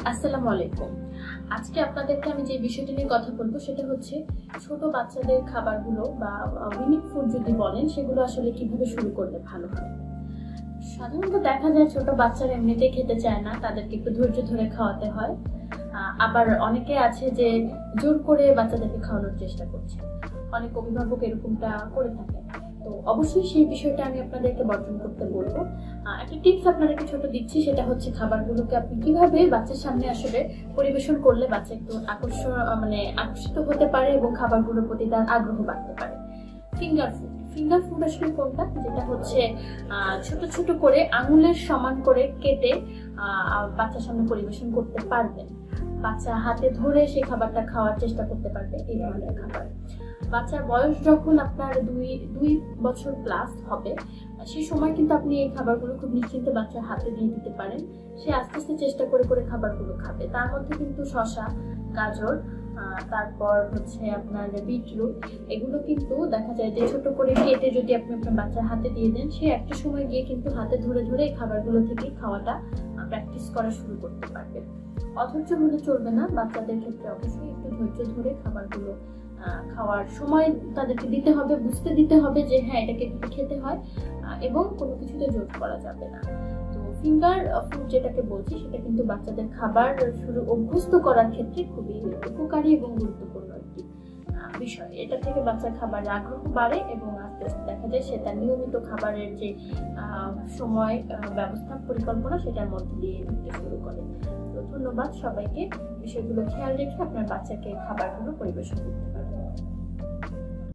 আসসালামু আলাইকুম। আজকে আপনাদেরকে আমি যে বিষয়টি নিয়ে কথা বলবো সেটা হচ্ছে ছোট বাচ্চাদের খাবারগুলো বা উইনিং ফুড যদি বলেন সেগুলো আসলে কিভাবে শুরু করলে ভালো হয়। সাধারণত দেখা যায় ছোট বাচ্চারা এমনিতেই খেতে চায় না, তাদেরকে একটু ধৈর্য ধরে খাওয়াতে হয়। আবার অনেকে আছে যে জোর করে বাচ্চাদেরকে খাওয়ানোর চেষ্টা করছে, অনেক অভিভাবক এরকমটা করে থাকে। তো অবশ্যই সেই বিষয়টা আমি আপনাদেরকে বর্জন করতে বলবো। একটা টিপস আপনাদেরকে ছোট দিচ্ছি, সেটা হচ্ছে খাবারগুলোকে আপনি কিভাবে বাচ্চার সামনে আসলে পরিবেশন করলে বাচ্চা একটু আকর্ষিত হতে পারে এবং খাবারগুলোর প্রতি তার আগ্রহ বাড়তে পারে। ফিঙ্গার ফুড আসলে কোনটা, যেটা হচ্ছে ছোট ছোট করে আঙুলের সমান করে কেটে বাচ্চার সামনে পরিবেশন করতে পারবেন। বাচ্চা হাতে ধরে সেই খাবারটা খাওয়ার চেষ্টা করতে পারবে। এই ধরনের খাবার বাচ্চার বয়স যখন আপনার দুই বছর প্লাস হবে, সেই সময় কিন্তু আপনি এই খাবারগুলো খুব নিশ্চিন্তে বাচ্চার হাতে দিয়ে দিতে পারেন। সে আস্তে আস্তে চেষ্টা করে করে খাবারগুলো খাবে। তার মধ্যে কিন্তু শসা, গাজর, তারপর হচ্ছে আপনার বিটরুট, এগুলো কিন্তু দেখা যায় যে ছোট করে কেটে যদি আপনি আপনার বাচ্চার হাতে দিয়ে দেন, সে একটা সময় গিয়ে কিন্তু হাতে ধরে ধরে এই খাবারগুলো থেকে খাওয়াটা প্র্যাকটিস করা শুরু করতে পারবে। অধৈর্য হলে চলবে না, বাচ্চাদের ক্ষেত্রে অবশ্যই একটু ধৈর্য ধরে খাবারগুলো খাওয়ার সময় তাদেরকে দিতে হবে, বুঝতে দিতে হবে যে হ্যাঁ এটাকে খেতে হয়, এবং কোনো কিছুতে জোর করা যাবে না। তো ফিঙ্গার ফুড যেটাকে বলছি সেটা কিন্তু বাচ্চাদের খাবার শুরু অভ্যস্ত করার ক্ষেত্রে খুবই উপকারী এবং গুরুত্বপূর্ণ একটি বিষয়। এটা থেকে বাচ্চার খাবারের আগ্রহ বাড়ে এবং আস্তে আস্তে দেখা যায় সে তার নিয়মিত খাবারের যে সময় ব্যবস্থা পরিকল্পনা সেটার মধ্যে দিয়ে দিতে শুরু করে। তো ধন্যবাদ সবাইকে। বিষয়গুলো খেয়াল রেখে আপনার বাচ্চাকে খাবারগুলো পরিবেশন করতে পারেন।